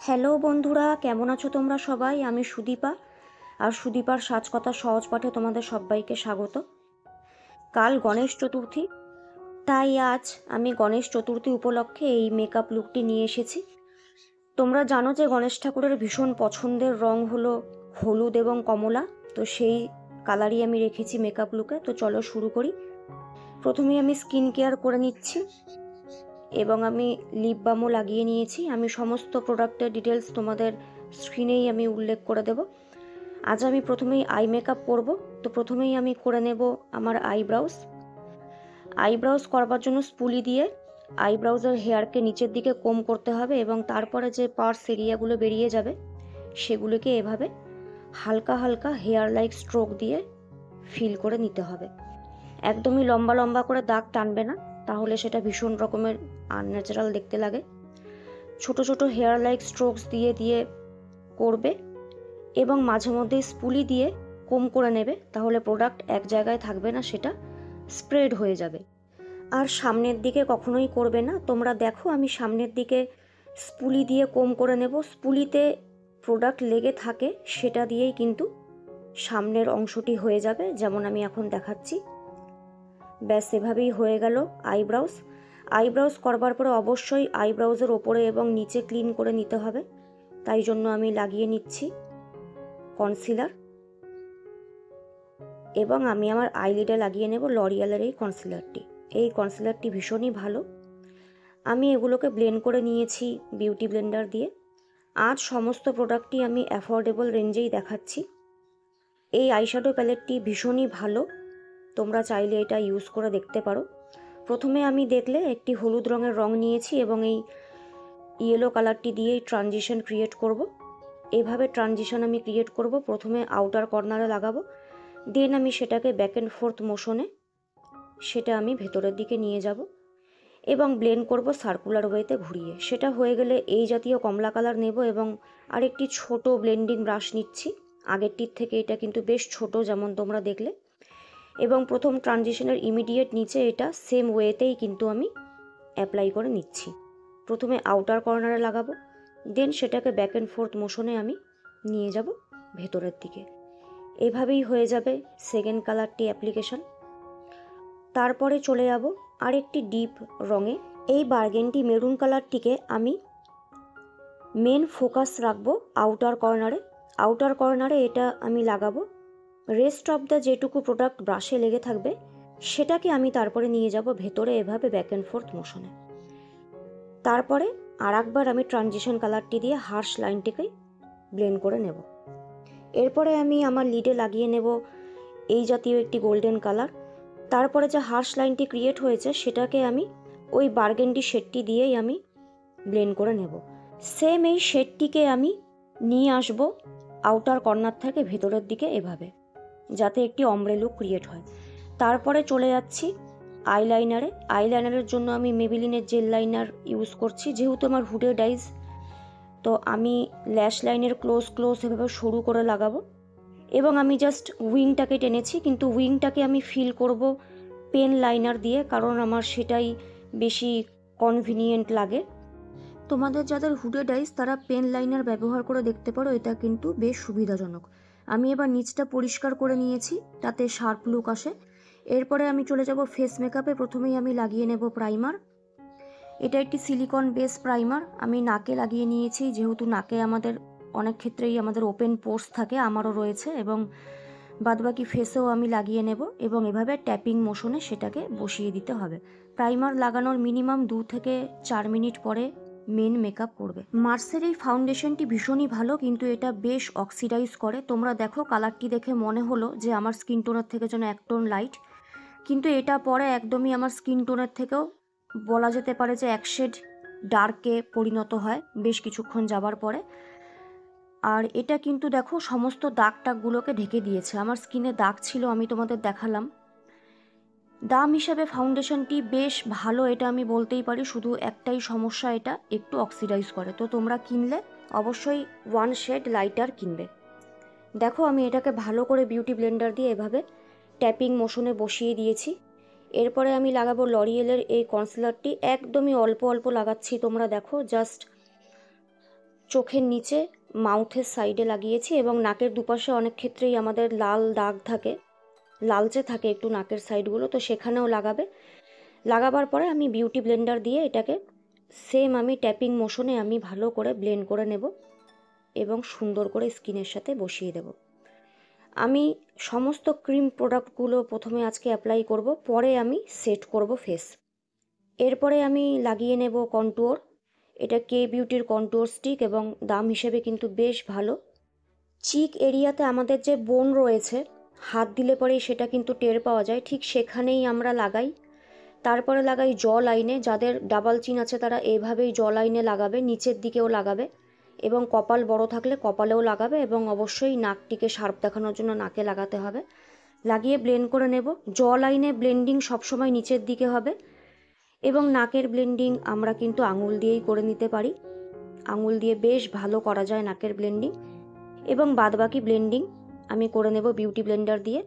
Hello বন্ধুরা, কেমন আছো তোমরা সবাই? আমি সুদীপা, আর সুদীপার সাজকথা সহজ পাঠে তোমাদের সবাইকে স্বাগত। কাল গণেশ চতুর্থী, তাই আজ আমি গণেশ চতুর্থী উপলক্ষে এই মেকআপ লুকটি নিয়ে এসেছি। তোমরা জানো যে গণেশ ঠাকুরের ভীষণ পছন্দের রং হলো হলুদ এবং কমলা, তো সেই কালারই আমি রেখেছি মেকআপ লুকে। তো চলো শুরু করি। প্রথমেই আমি স্কিন কেয়ার করে নিচ্ছি এবং আমি লিপ বামও লাগিয়ে নিয়েছি। আমি সমস্ত প্রোডাক্টের ডিটেলস তোমাদের স্ক্রিনেই আমি উল্লেখ করে দেব। আজ আমি প্রথমেই আই মেকআপ করব। তো প্রথমেই আমি করে নেব আমার আইব্রাউজ করবার জন্য স্পুলি দিয়ে আইব্রাউজের হেয়ারকে নিচের দিকে কোম করতে হবে এবং তারপরে যে পার্স এরিয়াগুলো বেরিয়ে যাবে সেগুলোকে এভাবে হালকা হালকা হেয়ার লাইক স্ট্রোক দিয়ে ফিল করে নিতে হবে। একদমই লম্বা লম্বা করে দাগ টানবে না, তাহলে সেটা ভীষণ রকমের আনন্যাচারাল দেখতে লাগে। ছোট ছোট হেয়ার লাইক স্ট্রোকস দিয়ে দিয়ে করবে এবং মাঝে মধ্যে স্পুলি দিয়ে কোম করে নেবে, তাহলে প্রোডাক্ট এক জায়গায় থাকবে না, সেটা স্প্রেড হয়ে যাবে। আর সামনের দিকে কখনোই করবে না। তোমরা দেখো আমি সামনের দিকে স্পুলি দিয়ে কোম করে নেব। স্পুলিতে প্রোডাক্ট লেগে থাকে, সেটা দিয়েই কিন্তু সামনের অংশটি হয়ে যাবে, যেমন আমি এখন দেখাচ্ছি। ব্যাস এভাবেই হয়ে গেল আইব্রাউজ করবার পরে অবশ্যই আইব্রাউজের ওপরে এবং নিচে ক্লিন করে নিতে হবে, তাই জন্য আমি লাগিয়ে নিচ্ছি কনসিলার এবং আমি আমার আইলিডে লাগিয়ে নেব লরিয়ালের এই কনসিলারটি ভীষণই ভালো। আমি এগুলোকে ব্লেন্ড করে নিয়েছি বিউটি ব্লেন্ডার দিয়ে। আজ সমস্ত প্রোডাক্টই আমি অ্যাফোর্ডেবল রেঞ্জেই দেখাচ্ছি। এই আইশ্যাডো প্যালেটটি ভীষণই ভালো, তোমরা চাইলে এটা ইউজ করে দেখতে পারো। প্রথমে আমি দেখলে একটি হলুদ রঙের রং নিয়েছি এবং এই ইয়েলো কালারটি দিয়েই ট্রানজিশন ক্রিয়েট করব। এভাবে ট্রানজিশন আমি ক্রিয়েট করব। প্রথমে আউটার কর্নারে লাগাবো, দেন আমি সেটাকে ব্যাক অ্যান্ড ফোর্থ মোশনে সেটা আমি ভেতরের দিকে নিয়ে যাব এবং ব্লেন্ড করব সার্কুলার ওয়েতে ঘুরিয়ে। সেটা হয়ে গেলে এই জাতীয় কমলা কালার নেব এবং আরেকটি ছোট ব্লেন্ডিং ব্রাশ নিচ্ছি। আগেরটির থেকে এটা কিন্তু বেশ ছোট, যেমন তোমরা দেখলে, এবং প্রথম ট্রানজিশনের ইমিডিয়েট নিচে এটা সেম ওয়েতেই কিন্তু আমি অ্যাপ্লাই করে নিচ্ছি। প্রথমে আউটার কর্নারে লাগাবো, দেন সেটাকে ব্যাক অ্যান্ড ফোর্থ মোশনে আমি নিয়ে যাব ভেতরের দিকে। এভাবেই হয়ে যাবে সেকেন্ড কালারটি অ্যাপ্লিকেশন। তারপরে চলে যাব আরেকটি ডিপ রঙে। এই বার্গেন্ডি মেরুন কালারটিকে আমি মেন ফোকাস রাখবো আউটার কর্নারে এটা আমি লাগাবো। রেস্ট অফ দ্য যেটুকু প্রোডাক্ট ব্রাশে লেগে থাকবে সেটাকে আমি তারপরে নিয়ে যাব ভেতরে, এভাবে ব্যাক অ্যান্ড ফোর্থ মোশনে। তারপরে আর একবার আমি ট্রানজিশন কালারটি দিয়ে হার্শ লাইনটিকে ব্লেন্ড করে নেব। এরপরে আমি আমার লিডে লাগিয়ে নেব এই জাতীয় একটি গোল্ডেন কালার। তারপরে যে হার্শ লাইনটি ক্রিয়েট হয়েছে সেটাকে আমি ওই বার্গেন্ডি শেডটি দিয়েই আমি ব্লেন্ড করে নেব। সেম এই শেডটিকে আমি নিয়ে আসব আউটার কর্নার থেকে ভেতরের দিকে, এভাবে, যাতে একটি অমব্রে লুক ক্রিয়েট হয়। তারপরে চলে যাচ্ছি আইলাইনারের জন্য আমি মেবিলিনের জেল লাইনার ইউজ করছি। যেহেতু আমার হুডেড আইজ, তো আমি ল্যাশ লাইনের ক্লোজ এভাবে সরু করে লাগাবো এবং আমি জাস্ট উইংটাকে টেনেছি, কিন্তু উইংটাকে আমি ফিল করব পেন লাইনার দিয়ে, কারণ আমার সেটাই বেশি কনভিনিয়েন্ট লাগে। তোমাদের যাদের হুডেড আইজ তারা পেন লাইনার ব্যবহার করে দেখতে পারো, এটা কিন্তু বেশ সুবিধাজনক। আমি এবার নিচটা পরিষ্কার করে নিয়েছি, তাতে শার্প লুক আসে। এরপরে আমি চলে যাব ফেস মেকআপে। প্রথমেই আমি লাগিয়ে নেব প্রাইমার। এটা একটি সিলিকন বেস প্রাইমার আমি নাকে লাগিয়ে নিয়েছি, যেহেতু নাকে আমাদের অনেক ক্ষেত্রেই আমাদের ওপেন পোর্স থাকে, আমারও রয়েছে, এবং বাদবাকি ফেসেও আমি লাগিয়ে নেব এবং এভাবে ট্যাপিং মোশনে সেটাকে বসিয়ে দিতে হবে। প্রাইমার লাগানোর মিনিমাম 2 থেকে 4 মিনিট পরে মেন মেকআপ করবে। মার্সের এই ফাউন্ডেশনটি ভীষণই ভালো, কিন্তু এটা বেশ অক্সিডাইজ করে। তোমরা দেখো কালারটি দেখে মনে হলো যে আমার স্কিন টোনের থেকে যেন এক টোন লাইট, কিন্তু এটা পরে একদমই আমার স্কিন টোনের থেকেও বলা যেতে পারে যে এক শেড ডার্কে পরিণত হয় বেশ কিছুক্ষণ যাবার পরে। আর এটা কিন্তু দেখো সমস্ত দাগ টাগগুলোকে ঢেকে দিয়েছে। আমার স্কিনে দাগ ছিল, আমি তোমাদের দেখালাম। দাম হিসাবে ফাউন্ডেশনটি বেশ ভালো, এটা আমি বলতেই পারি। শুধু একটাই সমস্যা, এটা একটু অক্সিডাইজ করে। তো তোমরা কিনলে অবশ্যই 1 শেড লাইটার কিনবে। দেখো আমি এটাকে ভালো করে বিউটি ব্লেন্ডার দিয়ে এভাবে ট্যাপিং মোশনে বসিয়ে দিয়েছি। এরপরে আমি লাগাবো লরিয়েলের এই কনসিলারটি। একদমই অল্প অল্প লাগাচ্ছি, তোমরা দেখো, জাস্ট চোখের নিচে, মাউথের সাইডে লাগিয়েছি এবং নাকের দুপাশে অনেক ক্ষেত্রেই আমাদের লাল দাগ থাকে, লালচে থাকে একটু নাকের সাইডগুলো, তো সেখানেও লাগাবে। লাগাবার পরে আমি বিউটি ব্লেন্ডার দিয়ে এটাকে সেম আমি ট্যাপিং মোশনে আমি ভালো করে ব্লেন্ড করে নেব এবং সুন্দর করে স্কিনের সাথে বসিয়ে দেব। আমি সমস্ত ক্রিম প্রোডাক্টগুলো প্রথমে আজকে অ্যাপ্লাই করব, পরে আমি সেট করব ফেস। এরপরে আমি লাগিয়ে নেব কন্টুয়ার। এটা কে বিউটির কন্টুয়ার স্টিক এবং দাম হিসেবে কিন্তু বেশ ভালো। চিক এরিয়াতে আমাদের যে বোন রয়েছে, হাত দিলে পরেই সেটা কিন্তু টের পাওয়া যায়, ঠিক সেখানেই আমরা লাগাই। তারপরে লাগাই জ লাইনে, যাদের ডাবল চিন আছে তারা এইভাবেই জ লাইনে লাগাবে, নিচের দিকেও লাগাবে এবং কপাল বড় থাকলে কপালেও লাগাবে এবং অবশ্যই নাকটিকে শার্প দেখানোর জন্য নাকে লাগাতে হবে। লাগিয়ে ব্লেন্ড করে নেব। জ লাইনে ব্লেন্ডিং সবসময় নিচের দিকে হবে এবং নাকের ব্লেন্ডিং আমরা কিন্তু আঙুল দিয়েই করে নিতে পারি। আঙুল দিয়ে বেশ ভালো করা যায় নাকের ব্লেন্ডিং এবং বাদবাকি ব্লেন্ডিং আমি করে নেব বিউটি ব্লেন্ডার দিয়ে।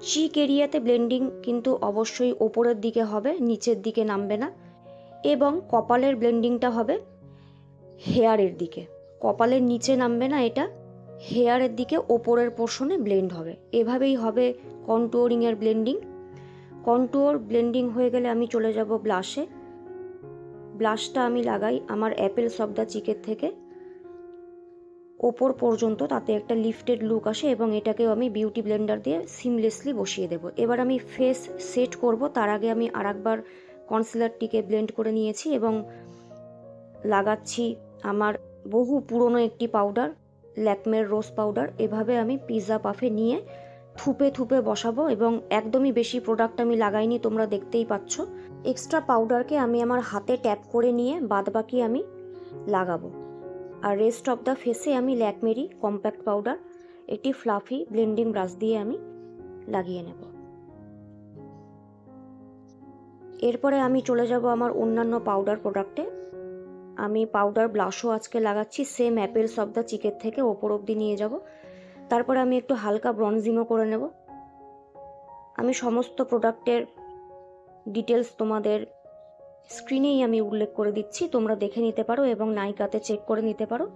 চিক এরিয়াতে ব্লেন্ডিং কিন্তু অবশ্যই ওপরের দিকে হবে, নিচের দিকে নামবে না। এবং কপালের ব্লেন্ডিংটা হবে হেয়ারের দিকে, কপালের নিচে নামবে না, এটা হেয়ারের দিকে ওপরের পোর্শনে ব্লেন্ড হবে। এভাবেই হবে কন্টুয়ারিংয়ের ব্লেন্ডিং। কন্টুয়ার ব্লেন্ডিং হয়ে গেলে আমি চলে যাব ব্লাশে। ব্লাশটা আমি লাগাই আমার অ্যাপেলস অফ দ্য চিকের থেকে ওপর পর্যন্ত, তাতে একটা লিফটেড লুক আসে এবং এটাকেও আমি বিউটি ব্লেন্ডার দিয়ে সিমলেসলি বসিয়ে দেব। এবার আমি ফেস সেট করব, তার আগে আমি আরেকবার কনসিলারটিকে ব্লেন্ড করে নিয়েছি এবং লাগাচ্ছি আমার বহু পুরনো একটি পাউডার, ল্যাকমের রোজ পাউডার। এভাবে আমি পিৎজা পাফে নিয়ে থুপে থুপে বসাবো এবং একদমই বেশি প্রোডাক্ট আমি লাগাইনি, তোমরা দেখতেই পাচ্ছ। এক্সট্রা পাউডারকে আমি আমার হাতে ট্যাপ করে নিয়ে বাদবাকি আমি লাগাবো। আর রেস্ট অফ দ্য ফেসে আমি ল্যাকমেরি কম্প্যাক্ট পাউডার একটি ফ্লাফি ব্লেন্ডিং ব্রাশ দিয়ে আমি লাগিয়ে নেব। এরপরে আমি চলে যাব আমার অন্যান্য পাউডার প্রোডাক্টে। আমি পাউডার ব্লাশও আজকে লাগাচ্ছি, সেম অ্যাপেলস অফ দ্য চিকের থেকে ওপর অবধি নিয়ে যাব। তারপরে আমি একটু হালকা ব্রনজিংও করে নেব। আমি সমস্ত প্রোডাক্টের ডিটেলস তোমাদের স্ক্রিনেই আমি উল্লেখ করে দিচ্ছি, তোমরা দেখে নিতে পারো এবং নাইকাতে চেক করে নিতে পারো।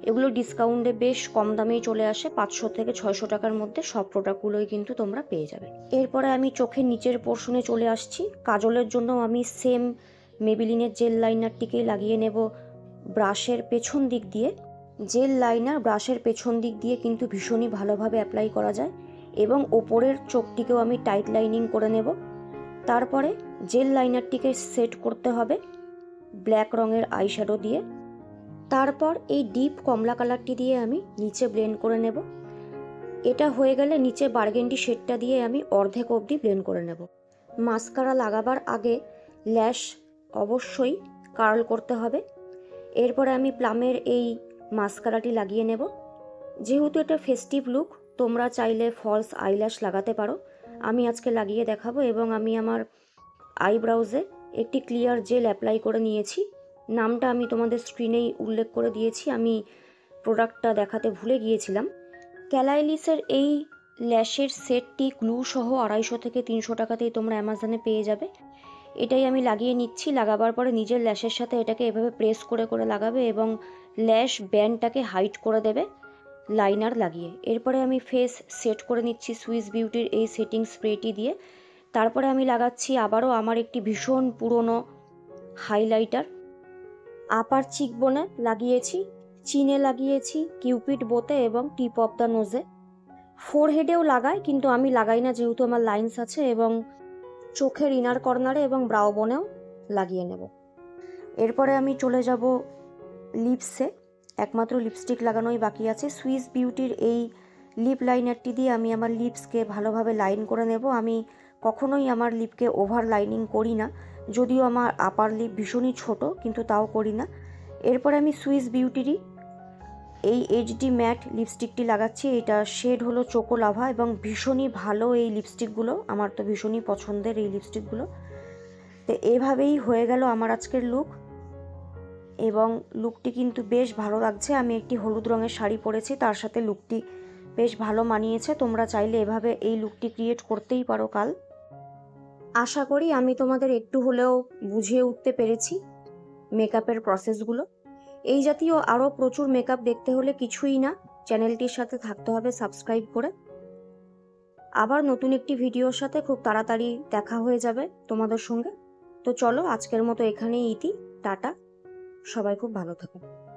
এগুলো ডিসকাউন্টে বেশ কম দামেই চলে আসে, 500 থেকে 600 টাকার মধ্যে সব প্রোডাক্টগুলোই কিন্তু তোমরা পেয়ে যাবে। এরপরে আমি চোখের নিচের পোর্শনে চলে আসছি। কাজলের জন্য আমি সেম মেবিলিনের জেল লাইনারটিকেই লাগিয়ে নেব ব্রাশের পেছন দিক দিয়ে। জেল লাইনার ব্রাশের পেছন দিক দিয়ে কিন্তু ভীষণই ভালোভাবে অ্যাপ্লাই করা যায় এবং ওপরের চোখটিকেও আমি টাইট লাইনিং করে নেব। তারপরে জেল লাইনারটিকে সেট করতে হবে ব্ল্যাক রঙের আইশ্যাডো দিয়ে। তারপর এই ডিপ কমলা কালারটি দিয়ে আমি নিচে ব্লেন্ড করে নেব। এটা হয়ে গেলে নিচে বার্গেন্ডি শেডটা দিয়ে আমি অর্ধেক অবধি ব্লেন্ড করে নেব। মাস্কারা লাগাবার আগে ল্যাশ অবশ্যই কার্ল করতে হবে। এরপরে আমি প্লামের এই মাস্কারাটি লাগিয়ে নেব। যেহেতু এটা ফেস্টিভ লুক, তোমরা চাইলে ফলস আইল্যাশ লাগাতে পারো, আমি আজকে লাগিয়ে দেখাবো। এবং আমি আমার আইব্রাউজে একটি ক্লিয়ার জেল অ্যাপ্লাই করে নিয়েছি, নামটা আমি তোমাদের স্ক্রিনেই উল্লেখ করে দিয়েছি, আমি প্রোডাক্টটা দেখাতে ভুলে গিয়েছিলাম। ক্যালাইলিসের এই ল্যাশের সেটটি গ্লু সহ 250 থেকে 300 টাকাতেই তোমরা অ্যামাজনে পেয়ে যাবে। এটাই আমি লাগিয়ে নিচ্ছি। লাগাবার পরে নিজের ল্যাশের সাথে এটাকে এভাবে প্রেস করে করে লাগাবে এবং ল্যাশ ব্যান্ডটাকে হাইট করে দেবে লাইনার লাগিয়ে। এরপরে আমি ফেস সেট করে নিচ্ছি সুইস বিউটির এই সেটিং স্প্রেটি দিয়ে। তারপরে আমি লাগাচ্ছি আবারও আমার একটি ভীষণ পুরনো হাইলাইটার। আপার চিকবোনে লাগিয়েছি, চিনে লাগিয়েছি, কিউপিড বোতে এবং টিপ অফ দ্য নোজে। ফোরহেডেও লাগাই, কিন্তু আমি লাগাই না যেহেতু আমার লাইন্স আছে। এবং চোখের ইনার কর্নারে এবং ব্রাউ বোনেও লাগিয়ে নেব। এরপরে আমি চলে যাব লিপসে। একমাত্র লিপস্টিক লাগানোই বাকি আছে। সুইস বিউটির এই লিপ লাইনারটি দিয়ে আমি আমার লিপসকে ভালোভাবে লাইন করে নেব। আমি কখনোই আমার লিপকে ওভার লাইনিং করি না, যদিও আমার আপার লিপ ভীষণই ছোট, কিন্তু তাও করি না। এরপরে আমি সুইস বিউটিরই এই এইচডি ম্যাট লিপস্টিকটি লাগাচ্ছি। এটা শেড হলো চোকো লাভা এবং ভীষণই ভালো এই লিপস্টিকগুলো, আমার তো ভীষণই পছন্দের এই লিপস্টিকগুলো। তো এভাবেই হয়ে গেল আমার আজকের লুক এবং লুকটি কিন্তু বেশ ভালো লাগছে। আমি একটি হলুদ রঙের শাড়ি পরেছি, তার সাথে লুকটি বেশ ভালো মানিয়েছে। তোমরা চাইলে এভাবে এই লুকটি ক্রিয়েট করতেই পারো কাল। আশা করি আমি তোমাদের একটু হলেও বুঝিয়ে উঠতে পেরেছি মেকআপের প্রসেসগুলো। এই জাতীয় আরও প্রচুর মেকআপ দেখতে হলে কিছুই না, চ্যানেলটির সাথে থাকতে হবে সাবস্ক্রাইব করে। আবার নতুন একটি ভিডিওর সাথে খুব তাড়াতাড়ি দেখা হয়ে যাবে তোমাদের সঙ্গে। তো চলো আজকের মতো এখানেই ইতি, টাটা, সবাই খুব ভালো থাকো।